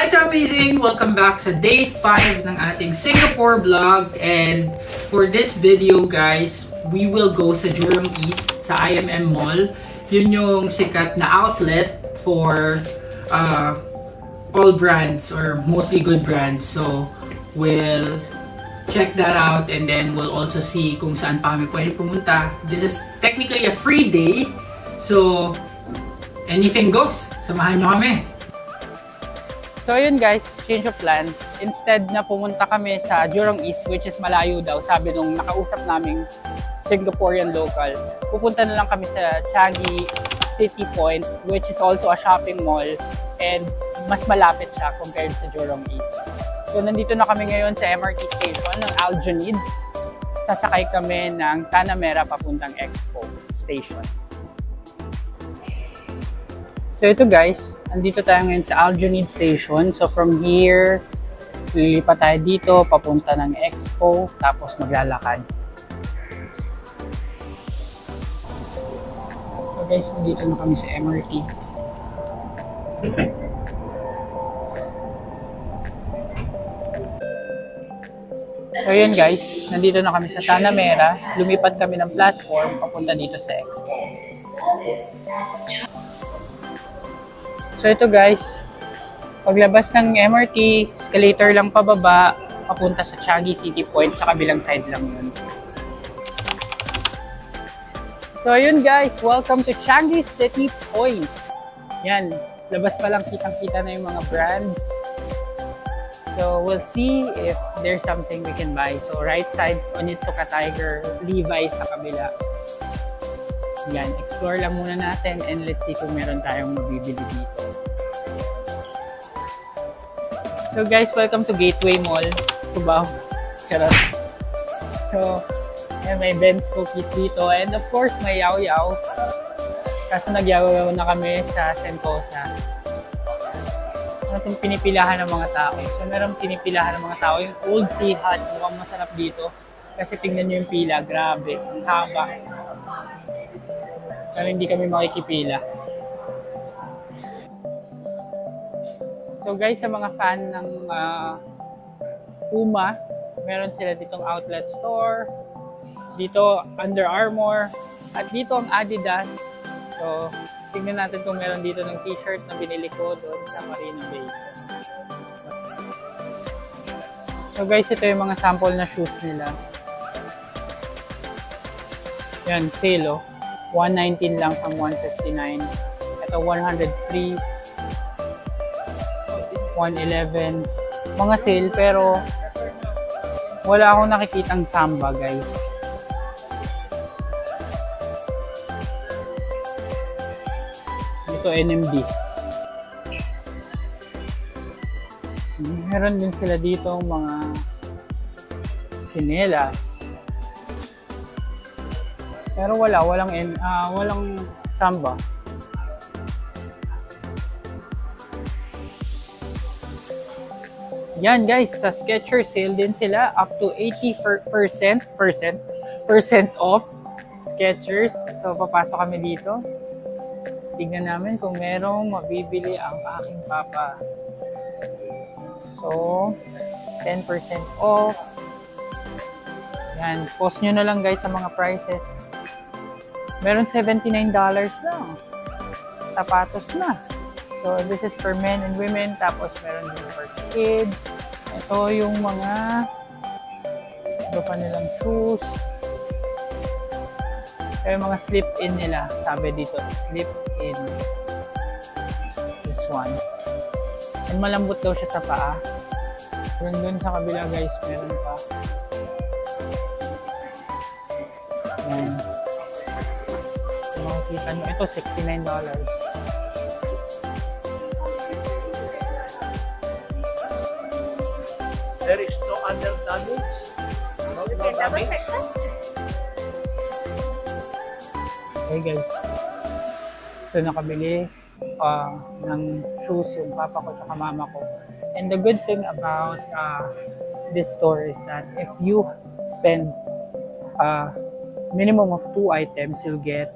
Hi ka-amazing! Welcome back sa day 5 ng ating Singapore vlog. And for this video guys, we will go sa Jurong East sa IMM Mall. Yun yung sikat na outlet for all brands or mostly good brands. So we'll check that out and then we'll also see kung saan pa kami pwede pumunta. This is technically a free day. So anything goes. Samahan nyo kami. So yun guys, change of plan. Instead na pumunta kami sa Jurong East, which is malayo daw, sabi nung nakausap naming Singaporean local, pupunta na lang kami sa Changi City Point, which is also a shopping mall and mas malapit siya compared sa Jurong East. So nandito na kami ngayon sa MRT station ng Aljunied. Sasakay kami ng Tanah Merah papuntang Expo Station. So ito guys, andito tayo ngayon sa Aljunied Station. So from here, lilipat tayo dito, papunta ng Expo, tapos maglalakad. So guys, nandito na kami sa MRT. So yun guys, nandito na kami sa Tanah Merah. Lumipat kami ng platform, papunta dito sa Expo. So ito guys, paglabas ng MRT, escalator lang pababa, papunta sa Changi City Point, sa kabilang side lang yun. So yun guys, welcome to Changi City Point. Yan, labas pa lang kitang-kita na yung mga brands. So we'll see if there's something we can buy. So right side, Onitsuka Tiger, Levi's sa kabila. Yan, explore lang muna natin and let's see kung meron tayong mabibili dito. So guys, welcome to Gateway Mall, Cubao. Charot. So, yan, may Ben's Cookies dito and of course may Yao Yao. Kaso nagyaw na kami sa Sentosa. Ano itong pinipilahan ng mga tao? So meron pinipilahan ng mga tao, yung Old Tea Hut, mukhang masarap dito. Kasi tingnan nyo yung pila, grabe, ang haba. Pero hindi kami makikipila. So guys, sa mga fan ng Puma, meron sila ditong outlet store. Dito, Under Armour. At dito ang Adidas. So, tingnan natin kung meron dito ng t-shirt na binili ko doon sa Marina Bay. So guys, ito yung mga sample na shoes nila. Yan, sale oh. 119 lang from 159. Ito 103, 111. Mga sale pero wala akong nakikitang Samba guys. Ito NMD. Meron din sila dito mga sinelas. Pero walang Samba. Yan guys, sa Skechers sale din sila up to 80% off Skechers. So papasok kami dito. Tignan namin kung merong mabibili ang aking papa. So 10% off. Yan, post nyo na lang guys sa mga prices. Meron $79 lang. Sapatos na. So, this is for men and women. Tapos, meron din for kids. Ito yung mga iba pa nilang shoes. Ito yung mga slip-in nila. Sabi dito, slip-in. This one. And malambot daw siya sa paa. Dun sa kabila guys, meron pa. Yan. Makikita nyo, ito $69. There is no other damage. No damage. Okay guys. So nakabili ng shoes yung papa ko at mama ko. And the good thing about this store is that if you spend minimum of 2 items, you'll get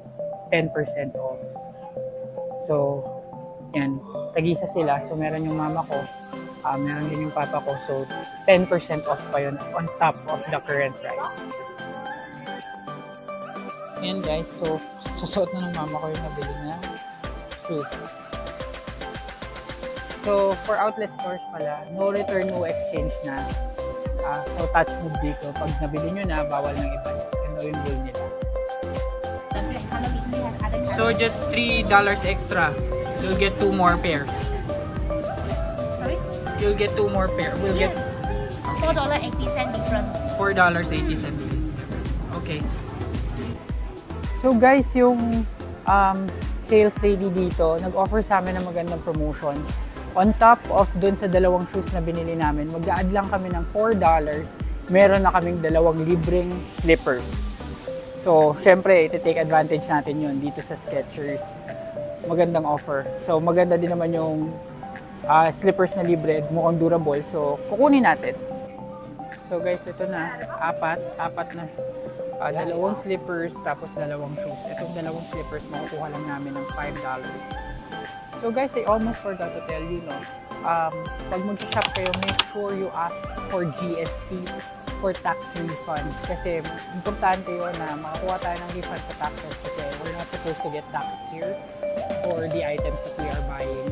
10% off. So, yan. Tag-isa sila. So, meron yung mama ko. Meron din yung papa ko. So, 10% off pa yun on top of the current price. Ayan guys, so susuot na ng mama ko yung nabili na shoes. So, for outlet stores pala, no return, no exchange na. So, touch move dito. Pag nabili nyo na, bawal nang iba. Ano yung rule nila. So just $3 extra. You'll get 2 more pairs. Sorry? You'll get 2 more pairs. We'll get $4.80 different. $4.80. Okay. So guys, yung sales lady dito, nag-offer sa amin ng magandang promotion. On top of dun sa dalawang shoes na binili namin, mag-a-add lang kami ng $4. Meron na kaming 2 libreng slippers. So, syempre, iti-take advantage natin yun dito sa Skechers. Magandang offer. So, maganda din naman yung slippers na libre, mukhang durable. So, kukunin natin. So, guys, ito na. Apat na. 2 slippers, tapos 2 shoes. Itong 2 slippers, makukuha lang namin ng $5. So, guys, I almost forgot to tell you, no? Pag mag-shop kayo, make sure you ask for GST for tax refund. Kasi importante yun na makakuha tayo ng refund sa taxes kasi we're not supposed to get taxed here for the items that we are buying.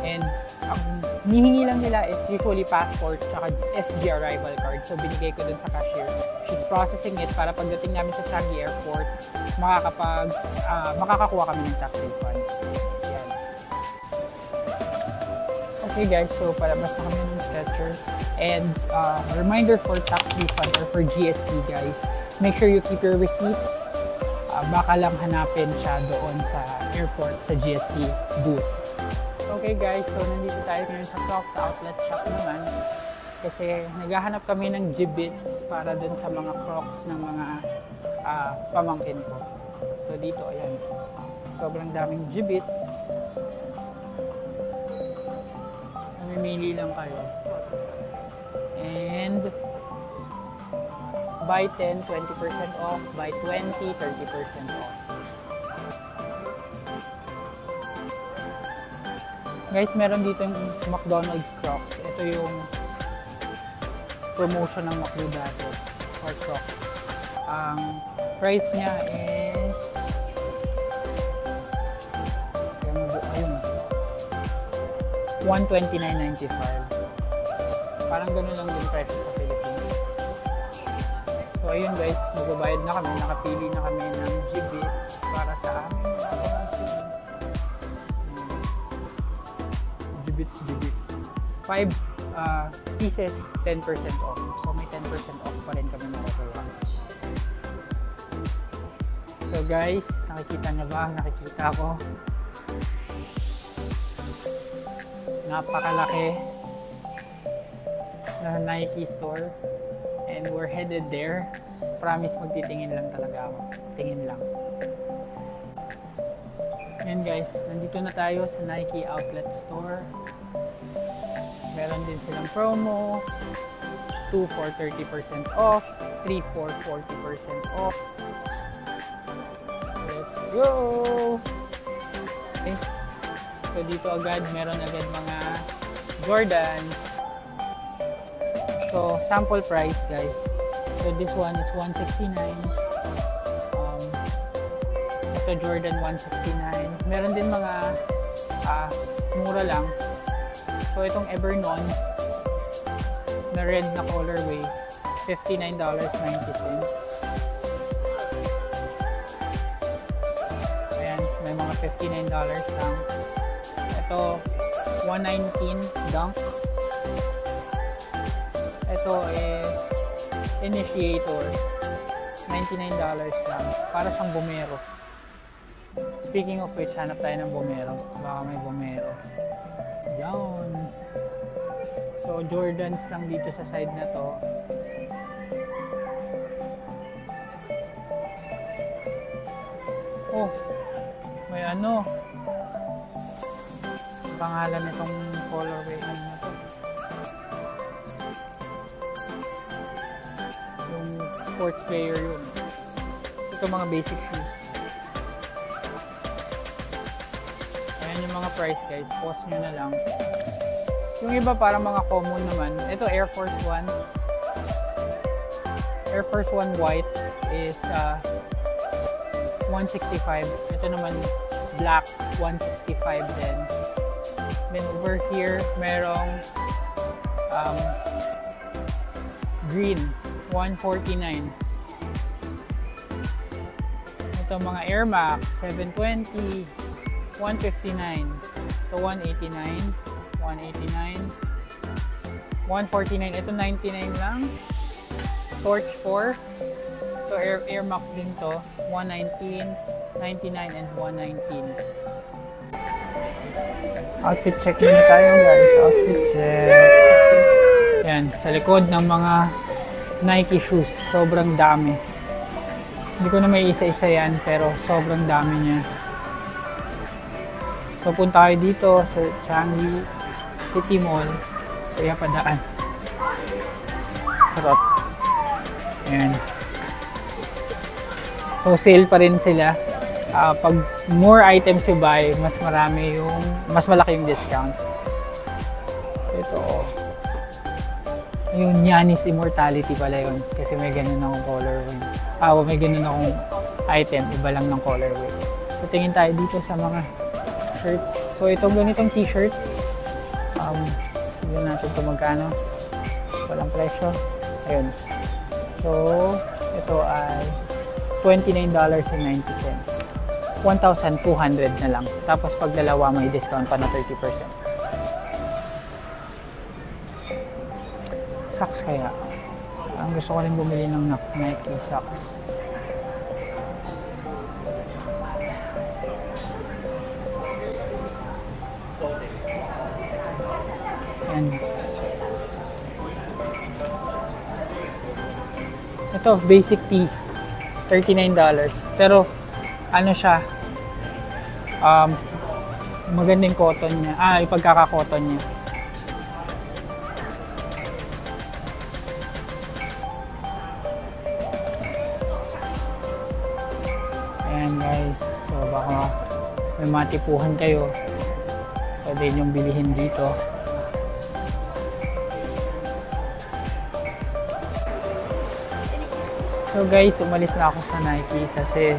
And ang hinihingi lang nila is usually passport at SG arrival card. So binigay ko dun sa cashier. She's processing it para pagdating namin sa Changi Airport, makakakuha kami ng tax refund. Yan. Okay guys, so palabas na kami ng Skechers. And reminder for tax refund or for GST guys, make sure you keep your receipts. Baka lang hanapin siya doon sa airport, sa GST booth. Okay guys, so nandito tayo ngayon sa Crocs outlet shop naman. Kasi naghahanap kami ng Jibbitz para dun sa mga Crocs ng mga pamangkin ko. So dito, ayan. Sobrang daming Jibbitz. Mamimili lang kayo. And buy 10, 20% off. Buy 20, 30% off. Guys, meron dito yung McDonald's Crocs. Ito yung promotion ng McDo dati for Crocs. Ang price niya is $129.95. Parang gano'n lang din price sa Philippines. So ayun guys, magbabayad na kami. Nakapili na kami ng Jibbitz para sa amin. Jibbitz. 5 pieces, 10% off. So may 10% off pa rin kami makukuha. So guys, nakikita na ba? Nakikita ko. Napakalaki na Nike store. And we're headed there. Promise magtitingin lang talaga ako. Tingin lang. Yan guys, nandito na tayo sa Nike outlet store. Meron din silang promo. 2 for 30% off. 3 for 40% off. Let's go! Okay. So dito agad, meron agad mga Jordans. So, sample price guys. So this one is $169. Ito Jordan $169. Meron din mga mura lang. So itong Evernon na red na colorway, $59.90. Ayan, may mga $59 lang. Ito $119 Dunk. Ito is Initiator, $99 lang. Para siyang Bomero. Speaking of which, hanap tayo ng Bomero. Baka may Bomero. Yan. So, Jordans lang dito sa side na to. Oh, may ano. Pangalan nitong colorway na to. Yung sports player yun. Ito mga basic shoes. Ayan yung mga price guys. Pause nyo na lang. Yung iba parang mga common naman. Ito Air Force One. Air Force One white is 165. Ito naman black, 165 din. Then over here, merong green, 149. Ito mga Air Max, 720, 159. Ito 189, 189, 149. Ito 99 lang. Torch 4. Ito Air Max din to, 119, 99, and 119. Outfit check muna tayo guys. Outfit check. Yan, sa likod ng mga Nike shoes. Sobrang dami. Hindi ko na may isa-isa yan, pero sobrang dami niya. So punta kayo dito sa Changi City Mall. Kaya padaan. Sarap. Ayan. So sale pa rin sila. Pag more items you buy, mas malaki yung discount. Ito. Yung Giannis Immortality pala yun. Kasi may ganun akong colorway. May ganun akong item. Iba lang ng colorway. So tingin tayo dito sa mga shirts. So itong ganitong t-shirt. Yun natin ito magkano. Walang presyo. Ayun. So ito ay $29.90. 1,200 na lang. Tapos pag dalawa may discount pa na 30%. Socks kaya. Ang gusto ko rin bumili ng Nike socks. Ayan. Ito, basic tee. $39. Pero ano siya, magandang cotton niya. Yung pagkaka-cotton niya. Ayan guys, so baka may matipuhan kayo, pwede niyong bilihin dito. So guys, umalis na ako sa Nike kasi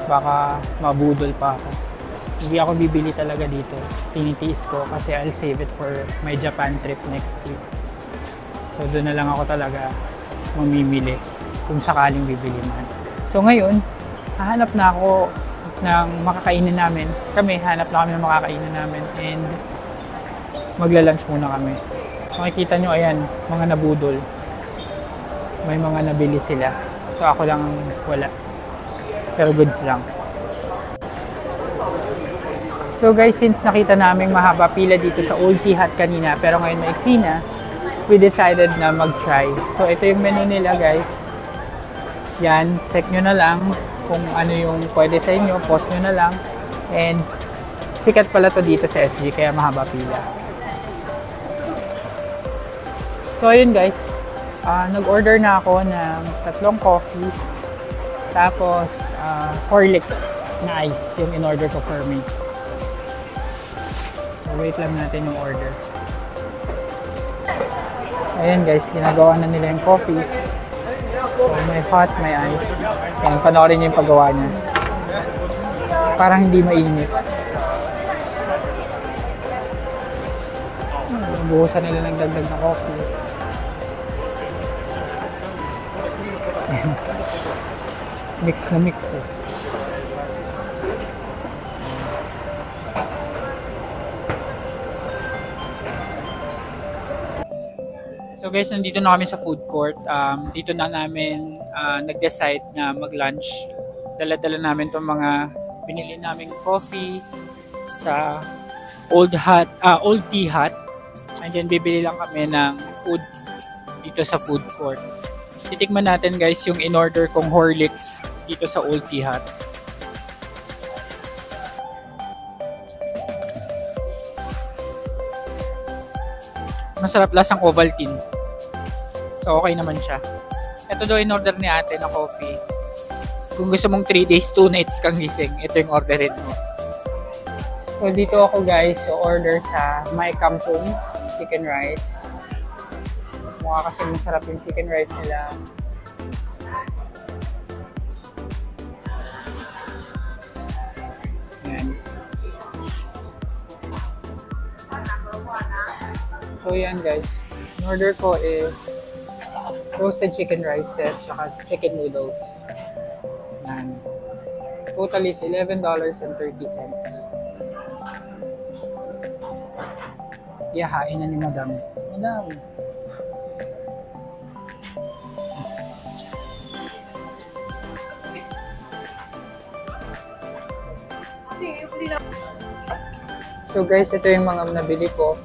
baka mabudol pa ako. Hindi ako bibili talaga dito. Tinitiis ko kasi I'll save it for my Japan trip next week. So doon na lang ako talaga mamimili kung sakaling bibili man. So ngayon, hahanap na ako ng makakainan namin. Hanap na kami ng makakainan namin and magla-lunch muna kami. Makikita nyo, ayan, mga nabudol. May mga nabili sila. So ako lang wala. Pero goods lang. So guys, since nakita namin mahaba pila dito sa Old Tea Hut kanina, pero ngayon maiksi na, we decided na mag-try. So ito yung menu nila guys. Yan, check nyo na lang kung ano yung pwede sa inyo, post nyo na lang. And sikat pala to dito sa SG, kaya mahaba pila. So ayun guys, nag-order na ako ng 3 coffee, tapos Horlicks na ice yung in-order ko for me. So wait lang natin yung order. Ayan guys, ginagawa na nila yung coffee. So may hot, may ice. Ayan, panoorin niyo yung paggawa niya. Parang hindi mainit. Buhusan nila ng dagdag na coffee. Mix na mix eh. So guys, nandito na kami sa food court. Dito na namin nag-decide na mag-lunch. Dala-dala namin itong mga binili naming coffee sa Old Tea Hut. And then bibili lang kami ng food dito sa food court. Titikman natin guys yung in-order kong Horlicks dito sa Old Tea Hut. Masarap, lasang Ovaltine. So okay naman siya. Ito daw in-order ni ate na coffee. Kung gusto mong 3 days, 2 nights kang gising, ito yung orderin mo. So dito ako guys, order sa My Kampung chicken rice. Mukha kasi masarap yung chicken rice nila. Yan. So yan guys, in order ko is roasted chicken rice set tsaka chicken noodles. Yan. Total is $11.30. Iyahain na ni Madam. Madam! So guys, ito yung mga nabili ko.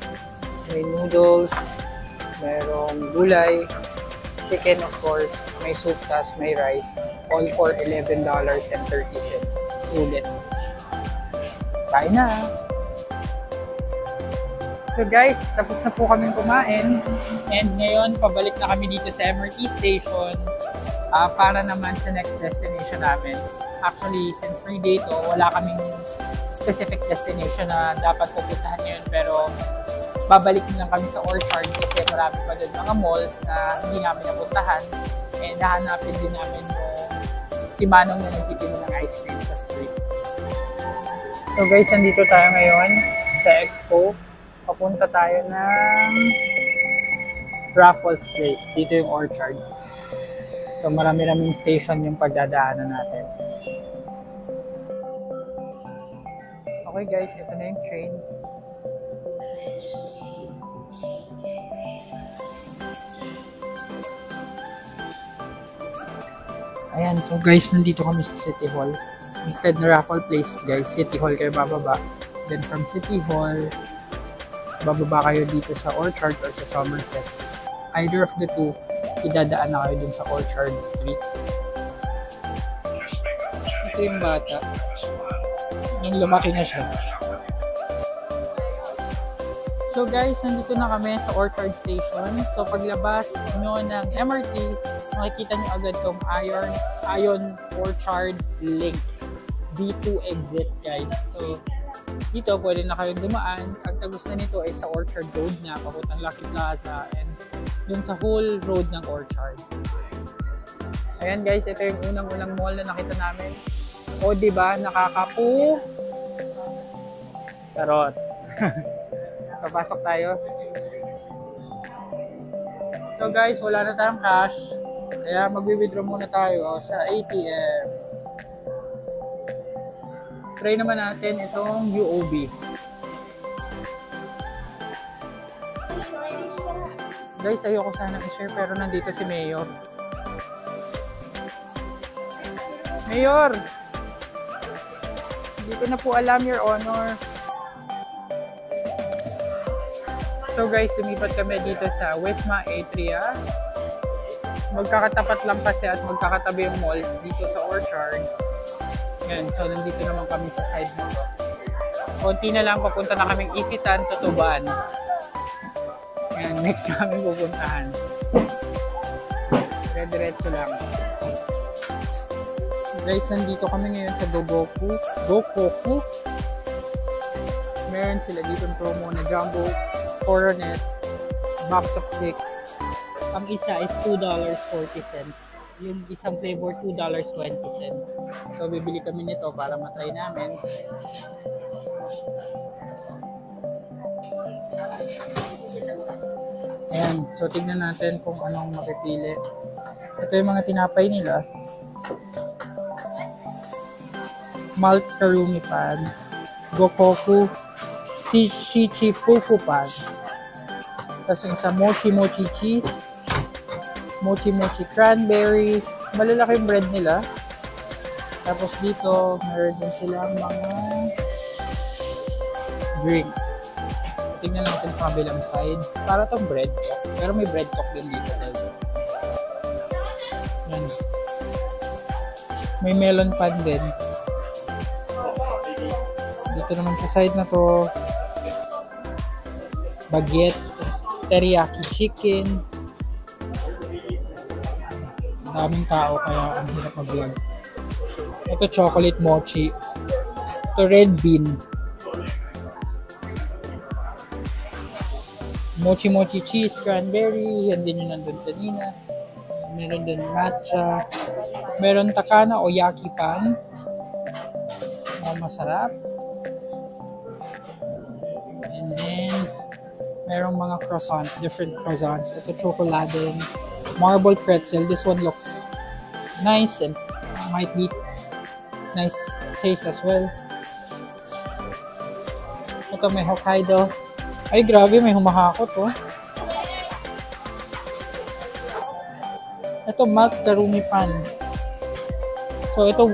May noodles, mayroong gulay, chicken of course, may soup, tas may rice. All for $11.30. Sulit. Kain na! So guys, tapos na po kaming kumain. And ngayon, pabalik na kami dito sa MRT station para naman sa next destination namin. Actually, since free day to, wala kaming specific destination na dapat pupuntahan ngayon. Pero babalik na lang kami sa Orchard kasi marami pa doon mga malls na hindi namin napuntahan. And nahanapin din namin yung si Manong na nagtitinda ng ice cream sa street. So guys, nandito tayo ngayon sa Expo. Papunta tayo ng Raffles Place. Dito yung Orchard. So marami-raming station yung pagdadaanan natin. Okay guys, ito na yung train. Ayan, so guys, nandito kami sa City Hall. Instead na Raffles Place, guys, City Hall kayo bababa. Then from City Hall, bababa kayo dito sa Orchard or sa Somerset. Either of the two, idadaan na kayo dun sa Orchard Street. Ito yung bata. Yung lumaki na siya. So guys, nandito na kami sa Orchard Station. So paglabas nyo ng MRT, makikita nyo agad tong Ion Orchard Link. B2 exit guys. So dito pwede na kayong dumaan. Ang tagus na nito ay sa Orchard Road na papuntang Lucky Plaza and dun sa whole road ng Orchard. Ayan guys, ito yung unang-unang mall na nakita namin. O diba, nakakapu. Charot. Papasok tayo. So guys, wala na tayong cash. Kaya magwi-withdraw muna tayo sa ATM. Try naman natin itong UOB. Guys, ayoko sana i-share pero nandito si Mayor. Mayor! Hindi ko na po alam, Your Honor. So guys, lumipat kami dito sa Wisma Atria. Magkakatapat lang kasi at magkakatabi yung malls dito sa Orchard. Yan, so nandito naman kami sa side na to. Konti na lang, papunta na kaming Isitan, Tutuban. Yan, next namin pupuntahan. Diretso lang. Guys, nandito kami ngayon sa Gokoku. Meron sila dito ng promo na Jumbo Coronet box of 6. Ang isa is $2.40. Yung isang flavor, $2.20. So, bibili kami nito para matry namin. Ayan. So, tignan natin kung anong mapipili. Ito yung mga tinapay nila. Malt Karumi Pan. Gokoku Shichifuku Pan. Tapos yung isa Mochi Mochi Cheese. Mochi Mochi Cranberry. Malalaki yung bread nila. Tapos dito, meron din silang mga drinks. Tingnan natin sa kabilang side. Para itong bread talk. Pero may bread talk din dito. Yan. May melon pan din. Dito naman sa side na to, baguette, teriyaki chicken. Daming tao kaya ang hirap mag-vlog. Ito chocolate mochi. Ito red bean. Mochi Mochi Cheese Cranberry. Yan din yung nandun kanina. Meron dun matcha. Meron Takana o Yaki Pan. Masarap. And then, merong mga croissant, different croissants. Ito chocolate, marble pretzel. This one looks nice and might be nice taste as well. Ito may Hokkaido. Ay grabe, may humahakot oh. Ito malt karumi pan. So ito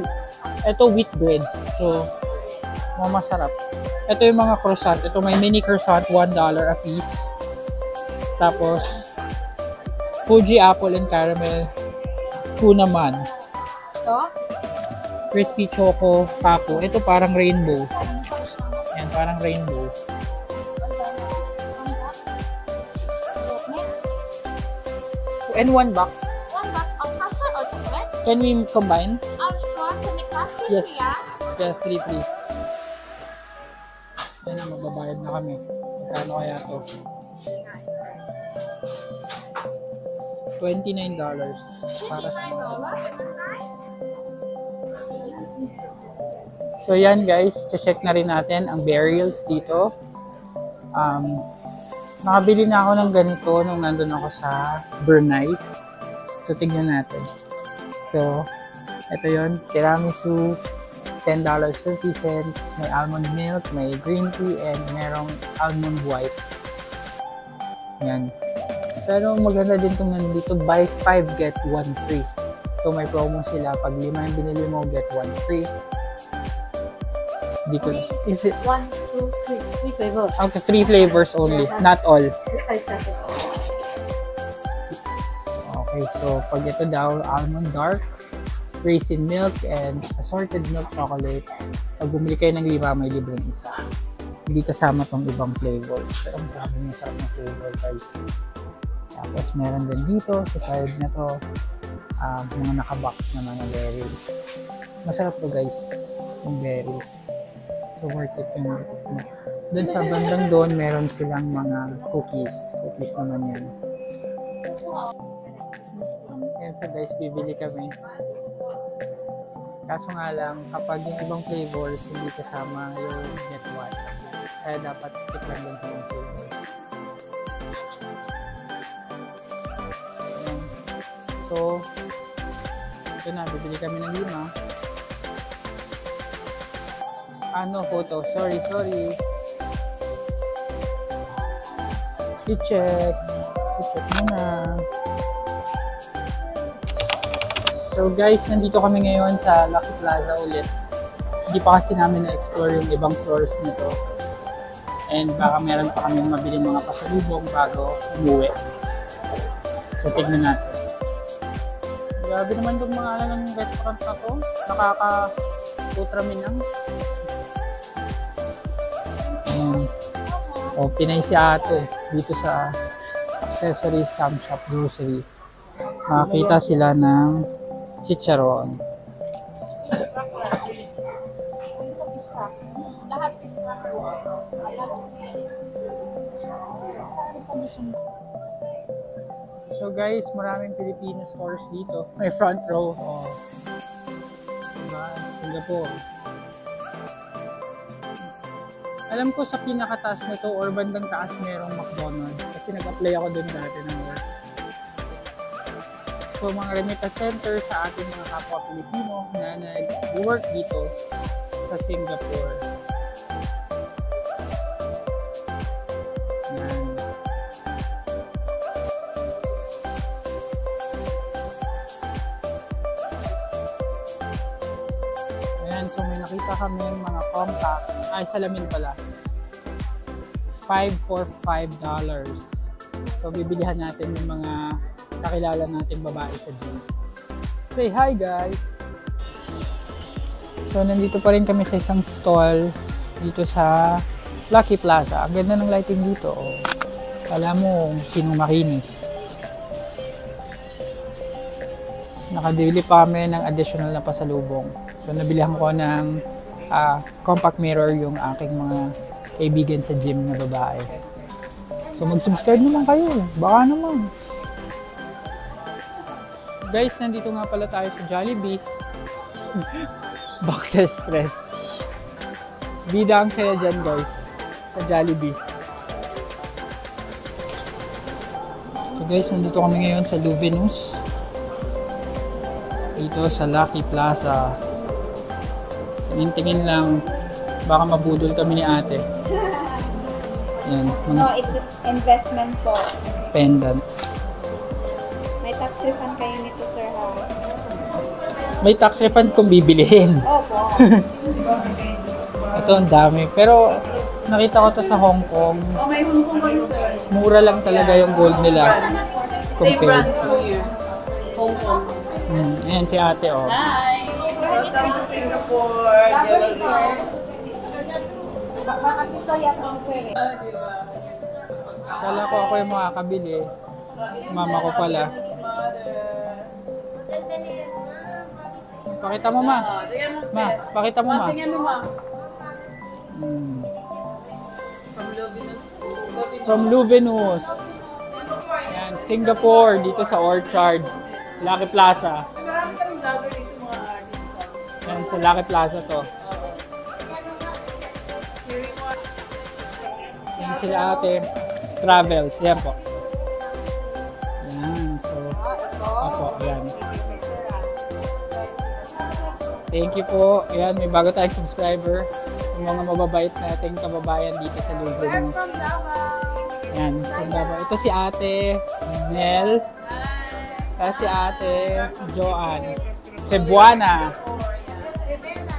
wheat bread. So masarap. Ito yung mga croissant. Ito may mini croissant, $1 a piece. Tapos Fuji apple and caramel. 2 naman. Ito? Crispy choco papo. Ito parang rainbow. Yan, parang rainbow. And 1 box. 1 box of custard or chocolate? Can we combine? Sure, to mix up. Yes. Yeah. Yeah, 3. Yan na, magbabayad na kami. Magkano kaya to? $29 para sa mga. So yan guys, check na rin natin ang burials dito. Nakabili na ako ng ganito nung nandun ako sa Brunei. So tignan natin. So ito yon, tiramisu, $10.50. May almond milk, may green tea, and merong almond white. Yan. Pero maganda din itong nandito, buy 5 get 1 free. So may promo sila. Pag 5 yung binili mo, get 1 free. Dito. Is it? 1, 2, 3. 3 flavors. Okay, 3 flavors only. Not all. Okay, so pag ito daw, almond dark, raisin milk, and assorted milk chocolate. Pag bumili kayo ng 5, may libreng isa. Hindi kasama tong ibang flavors. Pero maraming masarap na flavor guys. Tapos meron din dito sa side na to, mga nakabox na mga berries. Masarap to guys, yung berries. So worth it yung doon sa bandang doon, meron silang mga cookies. Cookies naman yan. Yan, so guys, bibili kami. Kaso nga lang, kapag yung ibang flavors, hindi kasama yung get one. Kaya dapat stick lang din sa mga flavors. So, ito na, bibili kami ng 5. Photo. Sorry. I-check muna. So guys, nandito kami ngayon sa Lucky Plaza ulit. Hindi pa kasi namin na-explore yung ibang stores nito. And baka meron pa kami mabiling mga pasalubong bago umuwi. So tignan natin. Grabe naman itong mga ng restaurant na to. Nakaka-utraminang. Pinay si ate dito sa accessories, Sam Shop, grocery. Makakita sila ng chicharon. So guys, maraming Filipino stores dito. May front row. Diba? Singapore. Alam ko sa pinakataas nito or bandang taas merong McDonald's kasi nag-apply ako dun dati ng work. So mga remittance center sa ating mga kapwa Pilipino na nag-work dito sa Singapore. Yan. Ayan, so may nakita kami mga compact. Ay, salamin pala. 5 for $5. So, bibilihan natin yung mga kakilala nating babae sa gym. Say hi, guys! So, nandito pa rin kami sa isang stall dito sa Lucky Plaza. Ang ganda ng lighting dito. Oh. Alam mo sinong makinis. Nakabili pa kami ng additional na pasalubong. So, nabilihan ko ng compact mirror yung aking mga kaibigan sa gym na babae. So So mag-subscribe naman kayo. Baka naman. Guys, nandito nga pala tayo sa Jollibee. Box Express. Bida ang saya dyan guys. Sa Jollibee. So guys, nandito kami ngayon sa Luvenus. Dito sa Lucky Plaza. Tingin-tingin lang. Baka mabudol kami ni ate. Yan, mga No, it's investment po. pendants. May tax refund kayo nito, sir, ha? May tax refund kung bibilihin. Opo. Ito ang dami. Pero nakita ko to sa Hong Kong. Oh, may Hong Kong kami, sir. Mura lang talaga yung gold nila. Compared. Hong Kong. Ayan si ate oh. Hi! Welcome to Singapore. Lago si sir. Artista yata si sir, eh. Kala ko ako yung makakabili. Mama ko pala. Pakita mo ma. Ma, pakita mo ma. Tingnan mo, ma. From Luvenus. Yan, Singapore, dito sa Orchard. Lucky Plaza. Marami kaming vlogger dito, mga artista. Yan, sa Lucky Plaza to. Yan sila ate. Travels. Yan po. Yan, so. Opo, yan. Thank you po. Ayan, may bago tayong subscriber. Yung mga mababait nating kababayan dito sa Luvenus. Yan, from Davao. Ito si ate Nel. Tapos si ate Joanne. Cebuana.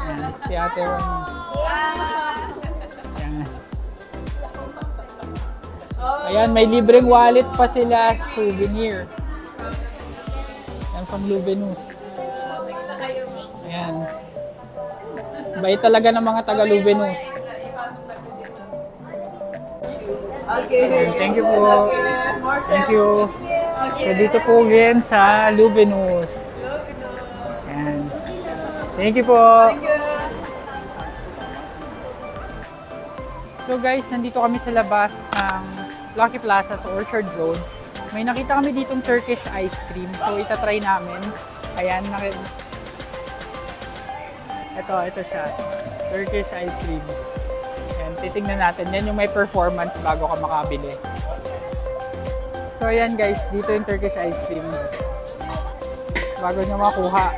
Yan, si ate Ron. Yan. Ayan, may libreng wallet pa sila. Souvenir. Yan, from Luvenus. Ayan. Bait talaga ng mga taga Luvenus. Thank you po. Thank you. So dito po again sa Luvenus. Ayan. Thank you po. So guys, nandito kami sa labas ng Lucky Plaza sa Orchard Road. May nakita kami ditong Turkish ice cream. So itatry namin. Ayan, ito siya. Turkish ice cream. Ayan, titingnan natin. Yan yung may performance bago ka makabili. So ayan guys, dito yung Turkish ice cream. Bago nyo makuha.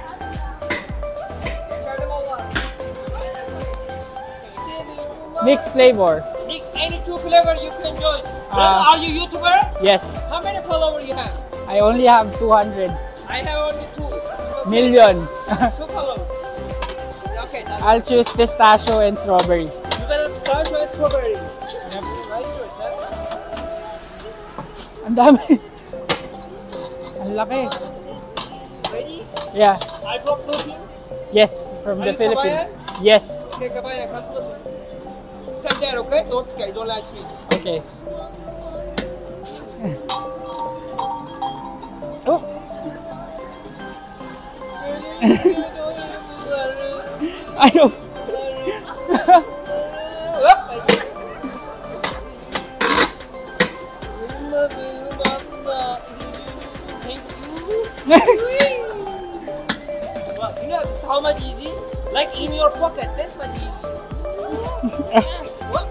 Mixed flavor. Mix any two flavor you can enjoy. Brother, are you YouTuber? Yes. How many followers you have? I only have 200 I have only two. million. Two followers. Okay, now I'll choose pistachio and strawberry. you gotta start with strawberry. Right choice, huh? Ang dami. Ang laki. Ready? Yeah. I brought Philippines. Yes, from Are the you Philippines. Yes. Okay, Kabaya, come close. Stand there, okay? Don't scare, don't lie to me. Okay. Oh. Ayaw. Well, you know this is how much easy? Like in your pocket, that's much easy. What?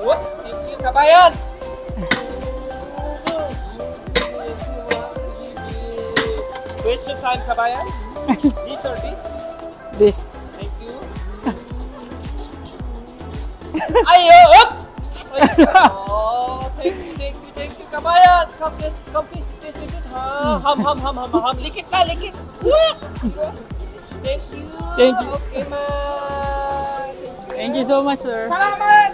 What? Thank you, Kabayan. Waste your time, Kabayan. This or this? This. Thank you. Ayo! Up! Oh, thank you, Kabayan. Come this. Ham. Likit na, likit. Thank you. Thank you. Okay, man. Thank you so much, sir. Salamat!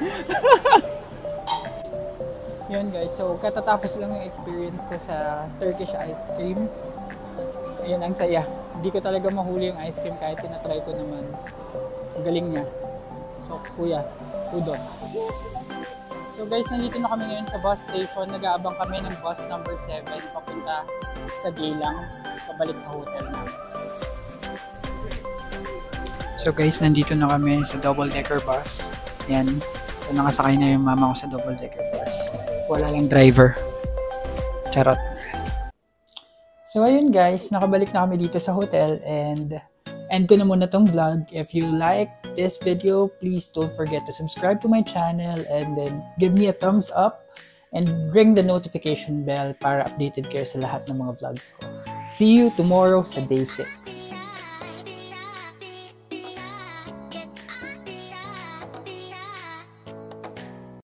Yun guys, so katatapos lang yung experience ko sa Turkish ice cream. Ayun, ang saya. Hindi ko talaga mahuli yung ice cream kahit tinatry ko naman. Ang galing niya. So, kuya, kudos. So guys, nandito na kami ngayon sa bus station. Nag-aabang kami ng bus number 7 papunta sa Geylang, pabalik sa hotel namin. So guys, nandito na kami sa double-decker bus. Yan. So, nakasakay na yung mama ko sa double-decker bus. Wala lang driver. Charot. So, ayun guys. Nakabalik na kami dito sa hotel and end ko na muna tong vlog. If you like this video, please don't forget to subscribe to my channel and then give me a thumbs up and ring the notification bell para updated kayo sa lahat ng mga vlogs ko. See you tomorrow sa day 6.